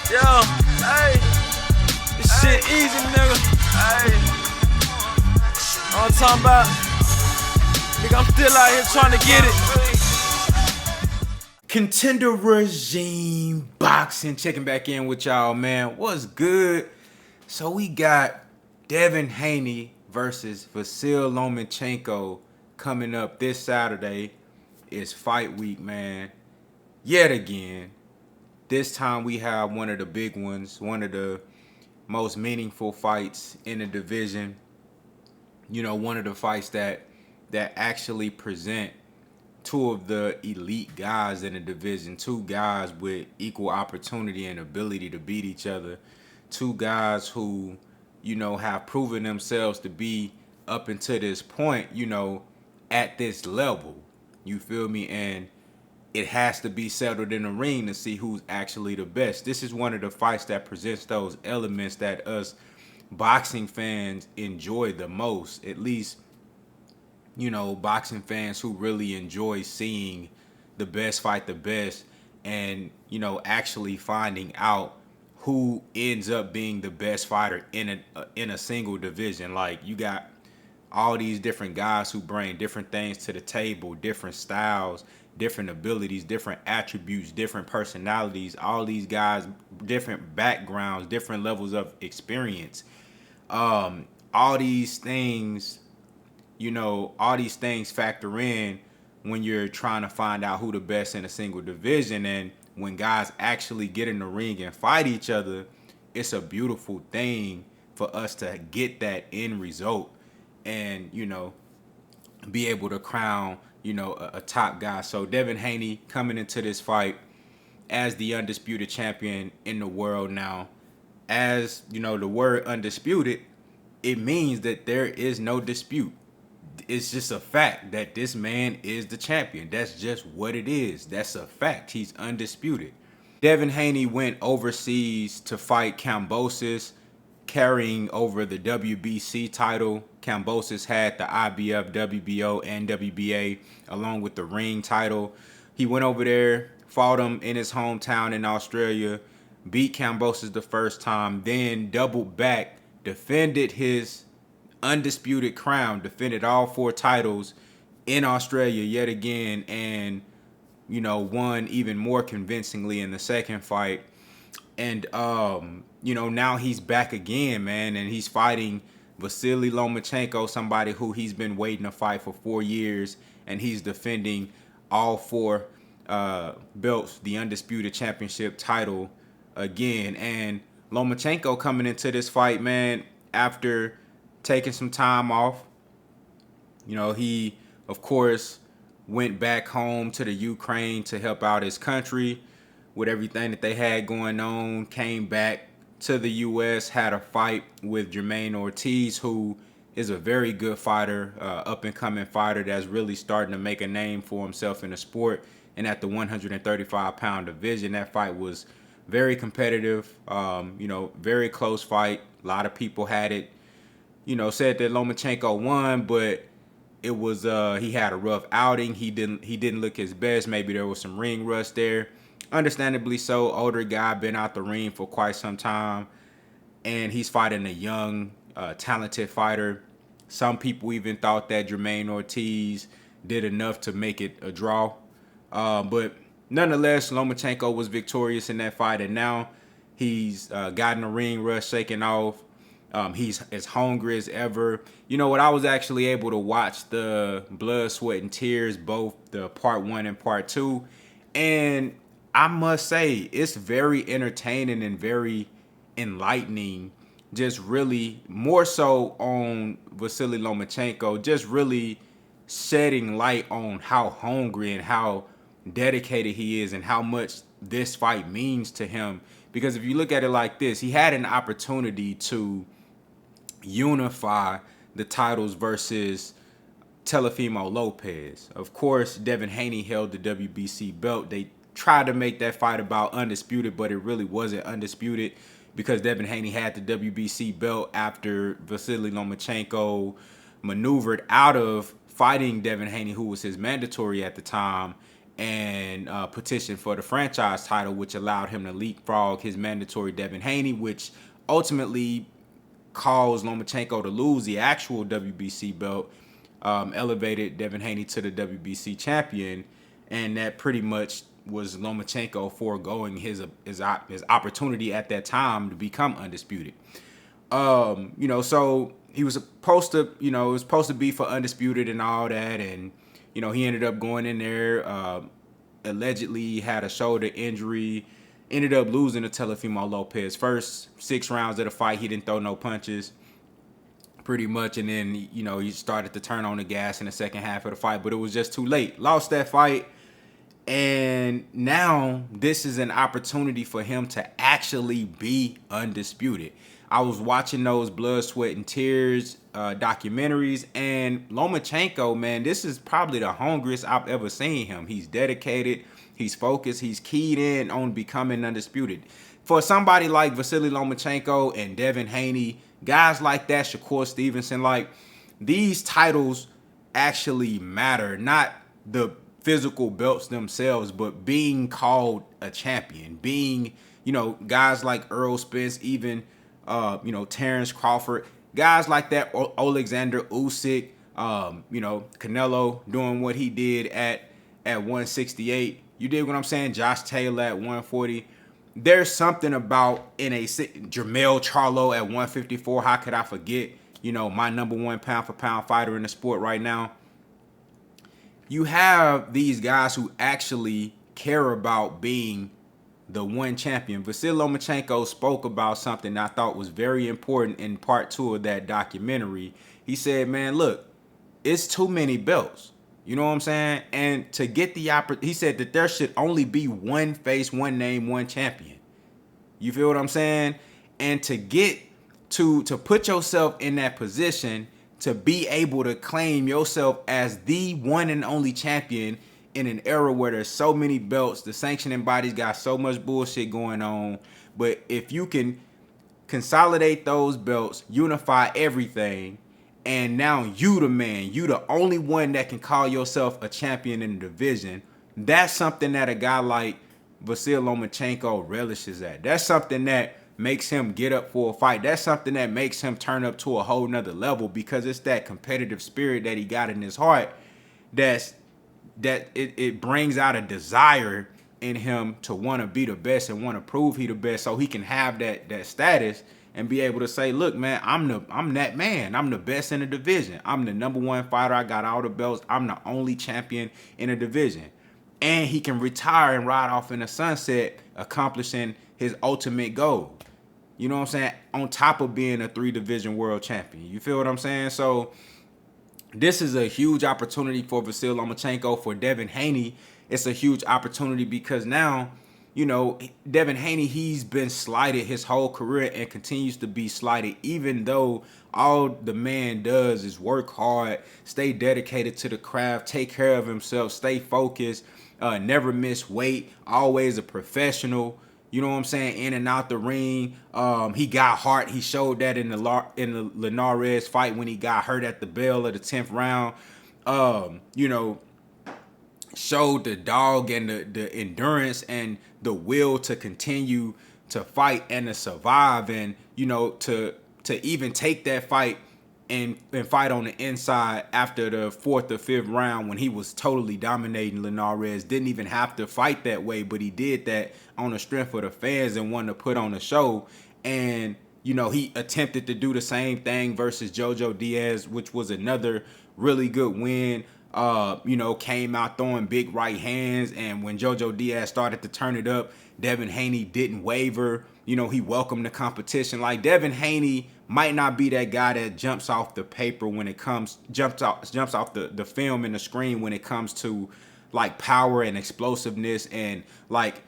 Yo, hey, this shit easy, nigga. Hey, all I'm talking about, nigga, I'm still out here trying to get it. Contender Regime Boxing, checking back in with y'all, man. What's good? So we got Devin Haney versus Vasyl Lomachenko coming up this Saturday. It's fight week, man. Yet again. This time we have one of the big ones, one of the most meaningful fights in the division. You know, one of the fights that actually present two of the elite guys in the division, two guys with equal opportunity and ability to beat each other, two guys who, you know, have proven themselves to be up until this point, you know, at this level. You feel me? And it has to be settled in the ring to see who's actually the best. This is one of the fights that presents those elements that us boxing fans enjoy the most. At least, you know, boxing fans who really enjoy seeing the best fight the best and, you know, actually finding out who ends up being the best fighter in a single division. Like, you got all these different guys who bring different things to the table, different styles, different abilities, different attributes, different personalities, all these guys, different backgrounds, different levels of experience. All these things, you know, all these things factor in when you're trying to find out who the best in a single division. And when guys actually get in the ring and fight each other, it's a beautiful thing for us to get that end result and, you know, be able to crown, you know, a top guy. So Devin Haney coming into this fight as the undisputed champion in the world now. As, you know, the word undisputed, it means that there is no dispute. It's just a fact that this man is the champion. That's just what it is. That's a fact. He's undisputed. Devin Haney went overseas to fight Kambosos, carrying over the WBC title. Kambosos had the IBF, WBO, and WBA, along with the ring title. He went over there, fought him in his hometown in Australia, beat Kambosos the first time, then doubled back, defended his undisputed crown, defended all 4 titles in Australia yet again, and, you know, won even more convincingly in the second fight. And, you know, now he's back again, man, and he's fighting Vasyl Lomachenko, somebody who he's been waiting to fight for 4 years, and he's defending all 4 belts, the undisputed championship title again. And Lomachenko coming into this fight, man, after taking some time off, you know, he, of course, went back home to the Ukraine to help out his country with everything that they had going on, came back to the U.S., had a fight with Jermaine Ortiz, who is a very good fighter, up-and-coming fighter that's really starting to make a name for himself in the sport. And at the 135-pound division, that fight was very competitive, you know, very close fight. A lot of people had it, you know, said that Lomachenko won, but it was he had a rough outing. He didn't look his best. Maybe there was some ring rust there. Understandably so. Older guy, been out the ring for quite some time, and he's fighting a young, talented fighter. Some people even thought that Jermaine Ortiz did enough to make it a draw, but nonetheless, Lomachenko was victorious in that fight, and now he's gotten the ring rust shaken off. He's as hungry as ever. You know what? I was actually able to watch the Blood, Sweat, and Tears, both the part 1 and part 2. And I must say, it's very entertaining and very enlightening. Just really, more so on Vasyl Lomachenko, just really shedding light on how hungry and how dedicated he is and how much this fight means to him. Because if you look at it like this, he had an opportunity to unify the titles versus Teofimo Lopez. Of course, Devin Haney held the WBC belt. They tried to make that fight about Undisputed, but it really wasn't Undisputed because Devin Haney had the WBC belt after Vasyl Lomachenko maneuvered out of fighting Devin Haney, who was his mandatory at the time, and petitioned for the franchise title, which allowed him to leapfrog his mandatory Devin Haney, which ultimately caused Lomachenko to lose the actual WBC belt, elevated Devin Haney to the WBC champion, and that pretty much was Lomachenko foregoing his opportunity at that time to become undisputed. So he was supposed to, it was supposed to be for Undisputed and all that, and he ended up going in there, allegedly had a shoulder injury, ended up losing to Teofimo Lopez. First 6 rounds of the fight, he didn't throw no punches, pretty much, and then he started to turn on the gas in the second half of the fight, but it was just too late. Lost that fight, and now this is an opportunity for him to actually be undisputed. I was watching those Blood, Sweat, and Tears documentaries, and Lomachenko, man, this is probably the hungriest I've ever seen him. He's dedicated, he's focused, he's keyed in on becoming undisputed. For somebody like Vasily Lomachenko and Devin Haney, guys like that, Shakur Stevenson, like, these titles actually matter, not the physical belts themselves, but being called a champion, being, guys like Earl Spence, even Terrence Crawford, guys like that, Alexander Usyk, Canelo doing what he did at 168. You dig what I'm saying? Josh Taylor at 140. There's something about Jermell Charlo at 154. How could I forget? My #1 pound for pound fighter in the sport right now. You have these guys who actually care about being the one champion. Vasily Lomachenko spoke about something that I thought was very important in part 2 of that documentary. He said, man, look, it's too many belts. You know what I'm saying? And to get the he said that there should only be one face, one name, one champion. You feel what I'm saying? And to get to put yourself in that position, to be able to claim yourself as the one and only champion in an era where there's so many belts, the sanctioning bodies got so much bullshit going on. But if you can consolidate those belts, unify everything, and now you the man, you the only one that can call yourself a champion in the division, that's something that a guy like Vasily Lomachenko relishes at. That's something that makes him get up for a fight. That's something that makes him turn up to a whole nother level, because it's that competitive spirit that he got in his heart that it brings out a desire in him to want to be the best and want to prove he the best, so he can have that status and be able to say, look, man, I'm that man. I'm the best in the division. I'm the #1 fighter. I got all the belts. I'm the only champion in the division. And he can retire and ride off in the sunset, accomplishing his ultimate goal. You know what I'm saying? On top of being a 3-division world champion. You feel what I'm saying? So this is a huge opportunity for Vasily Lomachenko. For Devin Haney, it's a huge opportunity because now, Devin Haney, he's been slighted his whole career and continues to be slighted, even though all the man does is work hard, stay dedicated to the craft, take care of himself, stay focused, never miss weight, always a professional. You know what I'm saying? In and out the ring. He got heart. He showed that in the Linares fight when he got hurt at the bell of the 10th round. Showed the dog and the endurance and the will to continue to fight and to survive, and to even take that fight and fight on the inside after the 4th or 5th round when he was totally dominating Linares. Didn't even have to fight that way, but he did that on the strength of the fans and wanted to put on a show. And he attempted to do the same thing versus Jojo Diaz, which was another really good win. Came out throwing big right hands, and when Jojo Diaz started to turn it up, Devin Haney didn't waver. He welcomed the competition. Like, Devin Haney might not be that guy that jumps off the paper when it comes, jumps off the film and the screen when it comes to like power and explosiveness and like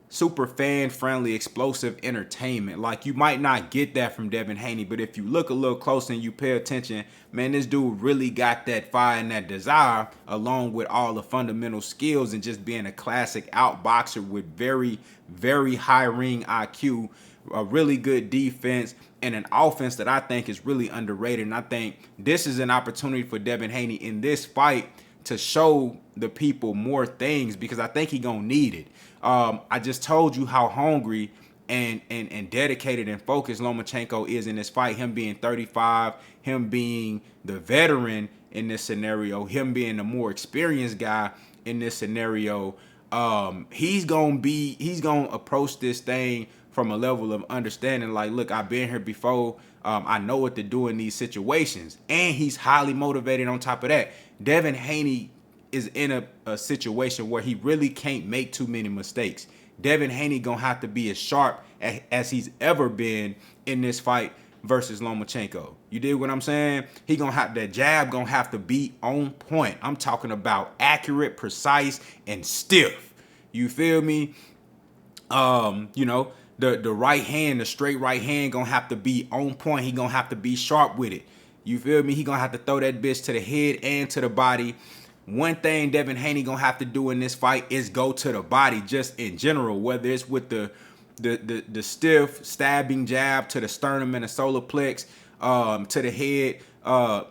super fan friendly explosive entertainment. Like, you might not get that from Devin Haney, but if you look a little closer and you pay attention, man, this dude really got that fire and that desire, along with all the fundamental skills and just being a classic outboxer with very, very high ring IQ, a really good defense, and an offense that I think is really underrated. And I think this is an opportunity for Devin Haney in this fight to show the people more things, because I think he gonna need it. I just told you how hungry and dedicated and focused Lomachenko is in this fight. Him being 35, him being the veteran in this scenario, him being the more experienced guy in this scenario. He's gonna approach this thing from a level of understanding, like, look, I've been here before. I know what to do in these situations. And he's highly motivated on top of that. Devin Haney is in a situation where he really can't make too many mistakes. Devin Haney gonna have to be as sharp as he's ever been in this fight versus Lomachenko. You dig what I'm saying? He gonna have that jab gonna have to be on point. I'm talking about accurate, precise, and stiff. You feel me? You know, the right hand, the straight right hand gonna have to be on point. He gonna have to be sharp with it. You feel me? He gonna have to throw that bitch to the head and to the body. One thing Devin Haney gonna have to do in this fight is go to the body, just in general, whether it's with the stiff stabbing jab to the sternum and the solar plex, to the head,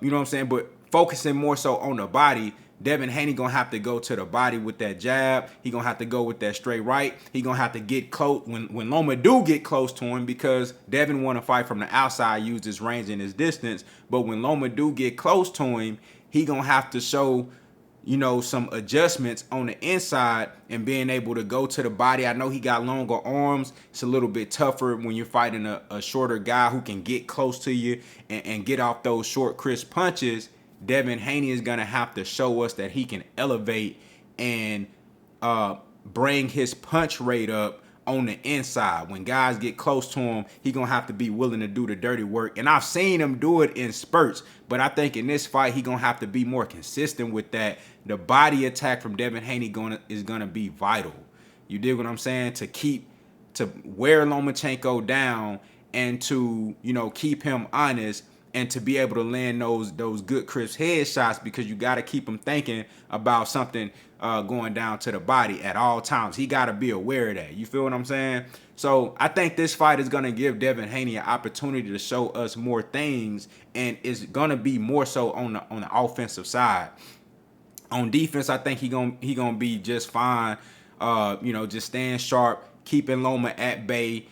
you know what I'm saying? But focusing more so on the body, Devin Haney gonna have to go to the body with that jab. He gonna have to go with that straight right. He gonna have to get close when Loma do get close to him, because Devin want to fight from the outside, use his range and his distance. But when Loma do get close to him, he gonna have to show, you know, some adjustments on the inside and being able to go to the body. I know he got longer arms. It's a little bit tougher when you're fighting a shorter guy who can get close to you and get off those short, crisp punches. Devin Haney is going to have to show us that he can elevate and bring his punch rate up on the inside. When guys get close to him, he gonna have to be willing to do the dirty work. And I've seen him do it in spurts, but I think in this fight, he gonna have to be more consistent with that. The body attack from Devin Haney is gonna be vital. You dig what I'm saying? To wear Lomachenko down and to, you know, keep him honest and to be able to land those good crisp headshots, because you got to keep him thinking about something going down to the body at all times. He got to be aware of that. You feel what I'm saying? So I think this fight is going to give Devin Haney an opportunity to show us more things, and it's going to be more so on the offensive side. On defense, I think he gonna be just fine. You know, just staying sharp, keeping Loma at bay,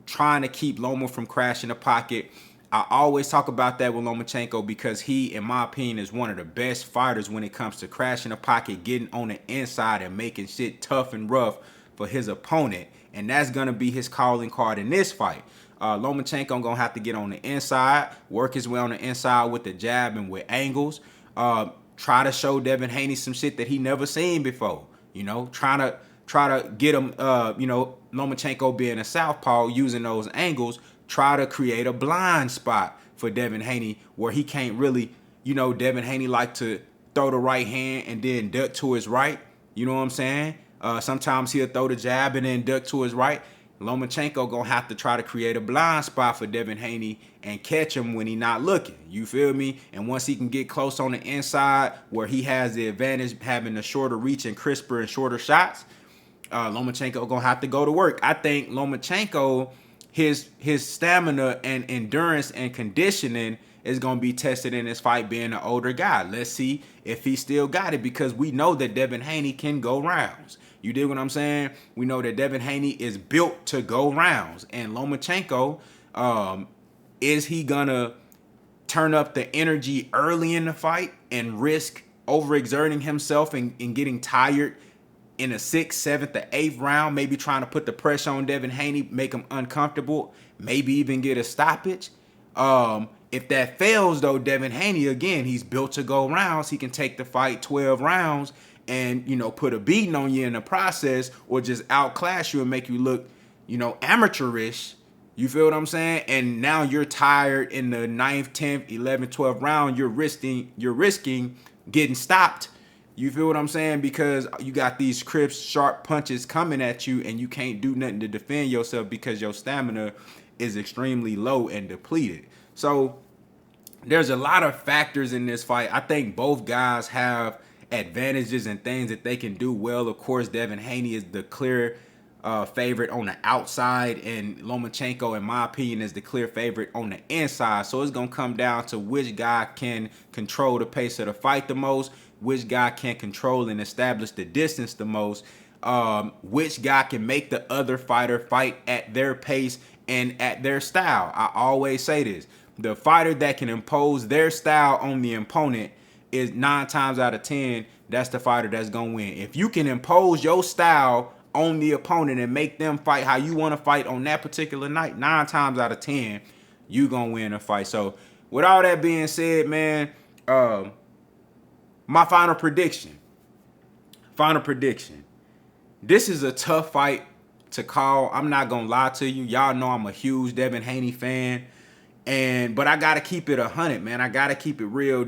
trying to keep Loma from crashing the pocket. I always talk about that with Lomachenko, because he, in my opinion, is one of the best fighters when it comes to crashing the pocket, getting on the inside and making shit tough and rough for his opponent. And that's going to be his calling card in this fight. Lomachenko going to have to get on the inside, work his way on the inside with the jab and with angles. Try to show Devin Haney some shit that he never seen before. You know, try to get him, you know, Lomachenko being a southpaw, using those angles, try to create a blind spot for Devin Haney where he can't really, you know, Devin Haney like to throw the right hand and then duck to his right. You know what I'm saying? Sometimes he'll throw the jab and then duck to his right. Lomachenko gonna have to try to create a blind spot for Devin Haney and catch him when he not looking. You feel me? And once he can get close on the inside where he has the advantage having the shorter reach and crisper and shorter shots, Lomachenko gonna have to go to work. I think Lomachenko, his stamina and endurance and conditioning is going to be tested in this fight, being an older guy. Let's see if he still got it, because we know that Devin Haney can go rounds. You dig what I'm saying? We know that Devin Haney is built to go rounds. And Lomachenko, is he going to turn up the energy early in the fight and risk overexerting himself and getting tired in the 6th, 7th, or 8th round, maybe trying to put the pressure on Devin Haney, make him uncomfortable, maybe even get a stoppage? If that fails, though, Devin Haney, again, he's built to go rounds. He can take the fight 12 rounds and, you know, put a beating on you in the process, or just outclass you and make you look, you know, amateurish. You feel what I'm saying? And now you're tired in the 9th, 10th, 11th, 12th round. You're risking getting stopped. You feel what I'm saying? Because you got these crisp, sharp punches coming at you, and you can't do nothing to defend yourself because your stamina is extremely low and depleted. So there's a lot of factors in this fight. I think both guys have advantages and things that they can do well. Of course, Devin Haney is the clear favorite on the outside, and Lomachenko, in my opinion, is the clear favorite on the inside. So it's going to come down to which guy can control the pace of the fight the most. which guy can control and establish the distance the most, which guy can make the other fighter fight at their pace and at their style. I always say this. The fighter that can impose their style on the opponent is 9 times out of 10, that's the fighter that's going to win. If you can impose your style on the opponent and make them fight how you want to fight on that particular night, 9 times out of 10, you going to win a fight. So with all that being said, man, my final prediction. This is a tough fight to call. I'm not going to lie to you. Y'all know I'm a huge Devin Haney fan. But I got to keep it 100, man. I got to keep it real.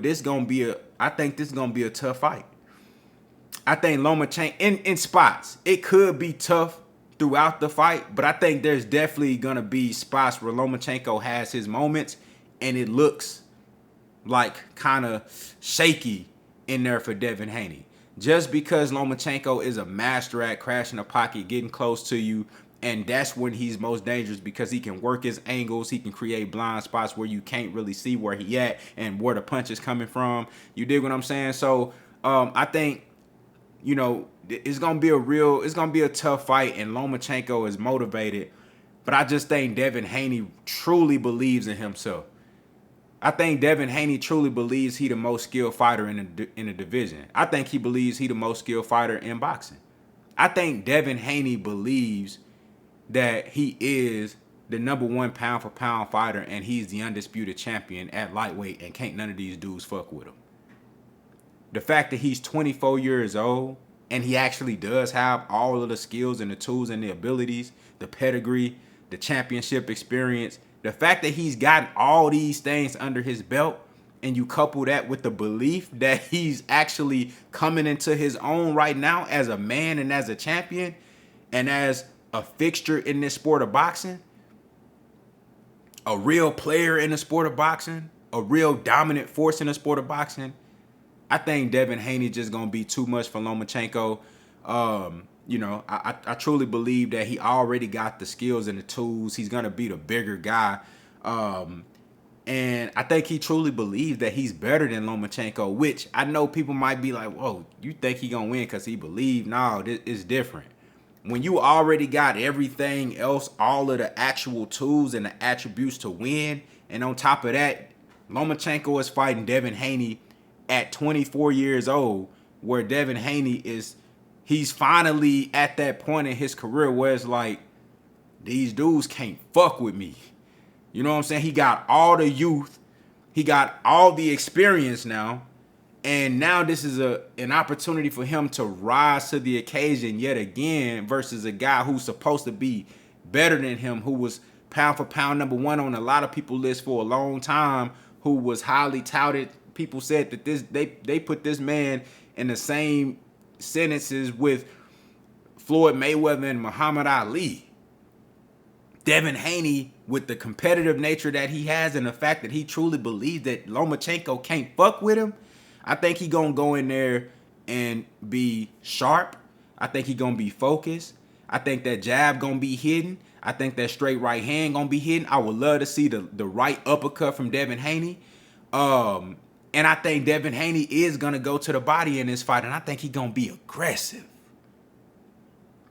I think this is going to be a tough fight. I think Lomachenko, in spots, it could be tough throughout the fight, but I think there's definitely going to be spots where Lomachenko has his moments and it looks like kind of shaky in there for Devin Haney. Just because Lomachenko is a master at crashing the pocket, getting close to you, and that's when he's most dangerous because he can work his angles. He can create blind spots where you can't really see where he at and where the punch is coming from. You dig what I'm saying? So I think, you know, it's gonna be a tough fight, and Lomachenko is motivated. But I just think Devin Haney truly believes in himself. I think Devin Haney truly believes he the most skilled fighter in the division. I think he believes he the most skilled fighter in boxing. I think Devin Haney believes that he is the #1 pound-for-pound fighter and he's the undisputed champion at lightweight, and can't none of these dudes fuck with him. The fact that he's 24 years old and he actually does have all of the skills and the tools and the abilities, the pedigree, the championship experience, the fact that he's gotten all these things under his belt, and you couple that with the belief that he's actually coming into his own right now as a man and as a champion and as a fixture in this sport of boxing, a real player in the sport of boxing, a real dominant force in the sport of boxing, I think Devin Haney just going to be too much for Lomachenko. You know, I truly believe that he already got the skills and the tools. He's going to be the bigger guy. And I think he truly believes that he's better than Lomachenko, which I know people might be like, whoa, you think he going to win because he believes? No, it's different. When you already got everything else, all of the actual tools and the attributes to win, and on top of that, Lomachenko is fighting Devin Haney at 24 years old, where Devin Haney he's finally at that point in his career where it's like, these dudes can't fuck with me. You know what I'm saying? He got all the youth. He got all the experience now. And now this is an opportunity for him to rise to the occasion yet again versus a guy who's supposed to be better than him, who was pound for pound #1 on a lot of people's list for a long time, who was highly touted. People said that they put this man in the same sentences with Floyd Mayweather and Muhammad Ali. Devin Haney, with the competitive nature that he has and the fact that he truly believes that Lomachenko can't fuck with him, I think he gonna go in there and be sharp. I think he gonna be focused. I think that jab gonna be hidden. I think that straight right hand gonna be hidden. I would love to see the right uppercut from Devin Haney. And I think Devin Haney is going to go to the body in this fight, and I think he's going to be aggressive.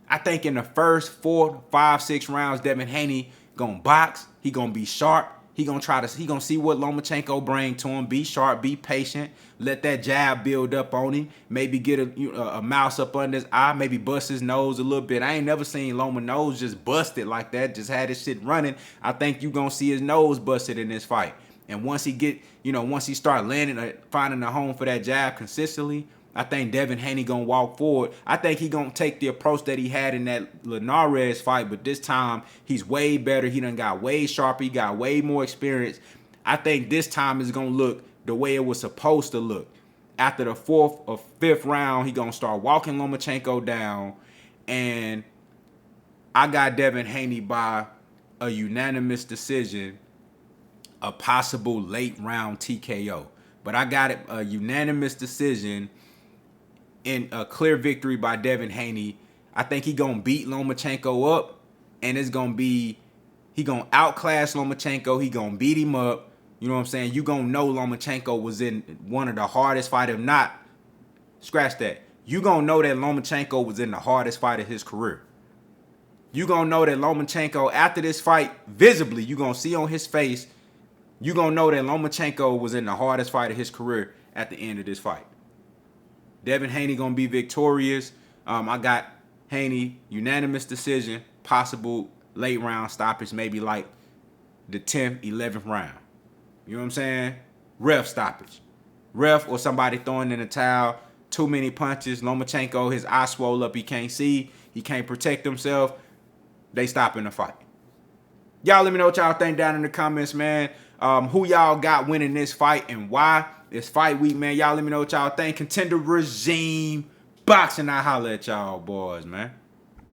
I think in the first 4, 5, 6 rounds, Devin Haney going to box. He going to be sharp. He going to see what Lomachenko bring to him. Be sharp, be patient. Let that jab build up on him. Maybe get a mouse up under his eye. Maybe bust his nose a little bit. I ain't never seen Loma nose just busted like that. Just had his shit running. I think you going to see his nose busted in this fight. And once he start landing, finding a home for that jab consistently, I think Devin Haney gonna walk forward. I think he gonna take the approach that he had in that Linares fight, but this time he's way better. He done got way sharper. He got way more experience. I think this time is gonna look the way it was supposed to look. After the 4th or 5th round, he gonna start walking Lomachenko down, and I got Devin Haney by a unanimous decision. A possible late round TKO. But I got it a unanimous decision in a clear victory by Devin Haney. I think he gonna beat Lomachenko up, and it's gonna be, he gonna outclass Lomachenko. He gonna beat him up. You know what I'm saying? You gonna know Lomachenko was in one of the hardest fights, if not Scratch that. You gonna know that Lomachenko was in the hardest fight of his career. You gonna know that Lomachenko, after this fight, visibly, you gonna see on his face, you gonna know that Lomachenko was in the hardest fight of his career at the end of this fight. Devin Haney gonna be victorious. I got Haney, unanimous decision, possible late round stoppage, maybe like the 10th, 11th round. You know what I'm saying? Ref stoppage. Ref or somebody throwing in the towel. Too many punches. Lomachenko, his eye swole up. He can't see. He can't protect himself. They stopping the fight. Y'all let me know what y'all think down in the comments, man. Who y'all got winning this fight and why? It's fight week, man. Y'all let me know what y'all think. Contender regime boxing. I holler at y'all boys, man.